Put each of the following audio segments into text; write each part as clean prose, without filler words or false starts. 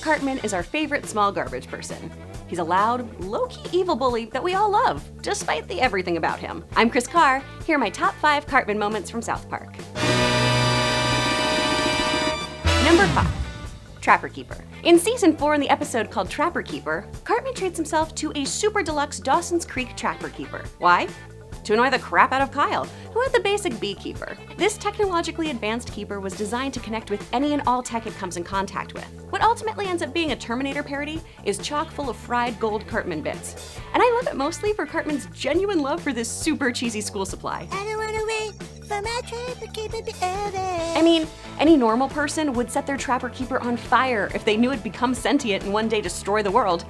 Cartman is our favorite small garbage person. He's a loud, low-key evil bully that we all love, despite the everything about him. I'm Chris Carr. Here are my top 5 Cartman moments from South Park. Number 5. Trapper Keeper. In Season 4, in the episode called Trapper Keeper, Cartman treats himself to a super deluxe Dawson's Creek Trapper Keeper. Why? To annoy the crap out of Kyle, who had the basic beekeeper. This technologically advanced keeper was designed to connect with any and all tech it comes in contact with. What ultimately ends up being a Terminator parody is chock full of fried gold Cartman bits. And I love it mostly for Cartman's genuine love for this super cheesy school supply. I don't wanna wait for my Trapper Keeper to end. I mean, any normal person would set their Trapper Keeper on fire if they knew it'd become sentient and one day destroy the world.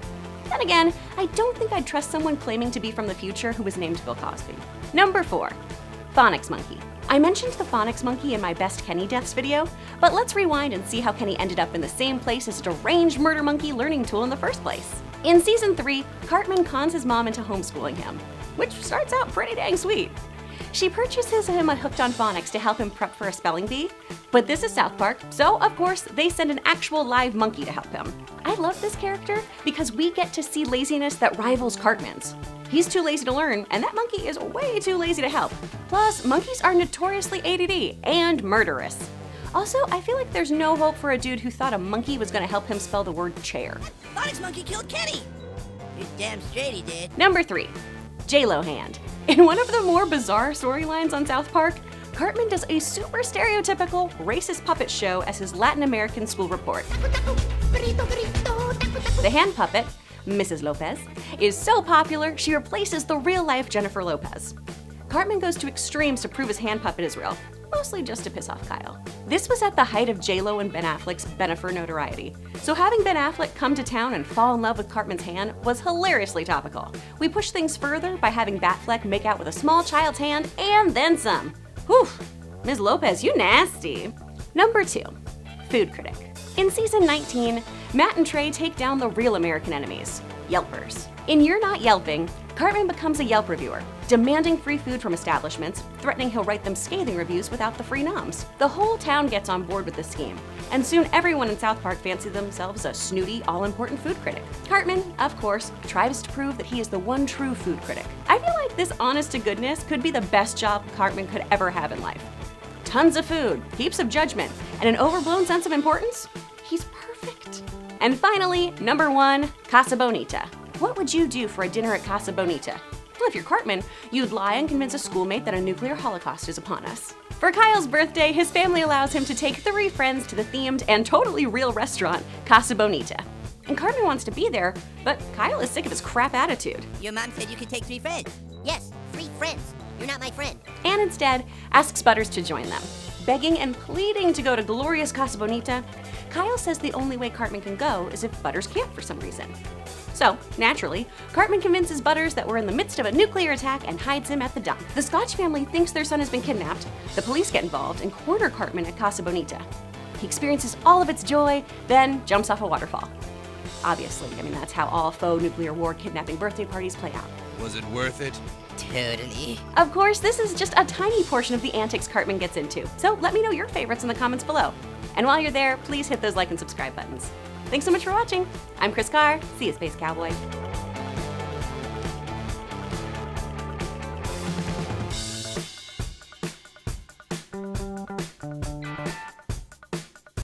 Then again, I don't think I'd trust someone claiming to be from the future who was named Bill Cosby. Number 4. Phonics Monkey. I mentioned the Phonics Monkey in my Best Kenny Deaths video, but let's rewind and see how Kenny ended up in the same place as a deranged murder monkey learning tool in the first place. In Season 3, Cartman cons his mom into homeschooling him, which starts out pretty dang sweet. She purchases him a Hooked on Phonics to help him prep for a spelling bee, but this is South Park, so of course they send an actual live monkey to help him. I love this character because we get to see laziness that rivals Cartman's. He's too lazy to learn, and that monkey is way too lazy to help. Plus, monkeys are notoriously ADD and murderous. Also, I feel like there's no hope for a dude who thought a monkey was gonna help him spell the word chair. Phonics Monkey killed Kenny! You're damn straight he did. Number 3. J-Lo hand. In one of the more bizarre storylines on South Park, Cartman does a super stereotypical racist puppet show as his Latin American school report. The hand puppet, Mrs. Lopez, is so popular she replaces the real-life Jennifer Lopez. Cartman goes to extremes to prove his hand puppet is real, mostly just to piss off Kyle. This was at the height of J-Lo and Ben Affleck's Bennifer notoriety, so having Ben Affleck come to town and fall in love with Cartman's hand was hilariously topical. We pushed things further by having Batfleck make out with a small child's hand and then some. Whew, Ms. Lopez, you nasty. Number 2, Food Critic. In Season 19, Matt and Trey take down the real American enemies, Yelpers. In You're Not Yelping, Cartman becomes a Yelp reviewer, demanding free food from establishments, threatening he'll write them scathing reviews without the free noms. The whole town gets on board with this scheme, and soon everyone in South Park fancies themselves a snooty, all-important food critic. Cartman, of course, tries to prove that he is the one true food critic. I feel like this honest-to-goodness could be the best job Cartman could ever have in life. Tons of food, heaps of judgment, and an overblown sense of importance? He's perfect. And finally, number 1, Casa Bonita. What would you do for a dinner at Casa Bonita? Well, if you're Cartman, you'd lie and convince a schoolmate that a nuclear holocaust is upon us. For Kyle's birthday, his family allows him to take 3 friends to the themed and totally real restaurant, Casa Bonita. And Cartman wants to be there, but Kyle is sick of his crap attitude. Your mom said you could take 3 friends. Yes, 3 friends. You're not my friend. And instead, asks Butters to join them. Begging and pleading to go to glorious Casa Bonita, Kyle says the only way Cartman can go is if Butters can't for some reason. So, naturally, Cartman convinces Butters that we're in the midst of a nuclear attack and hides him at the dump. The Scotch family thinks their son has been kidnapped, the police get involved and corner Cartman at Casa Bonita. He experiences all of its joy, then jumps off a waterfall. Obviously, I mean, that's how all faux nuclear war kidnapping birthday parties play out. Was it worth it? Totally. Of course, this is just a tiny portion of the antics Cartman gets into, so let me know your favorites in the comments below. And while you're there, please hit those like and subscribe buttons. Thanks so much for watching. I'm Chris Carr. See you, Space Cowboy.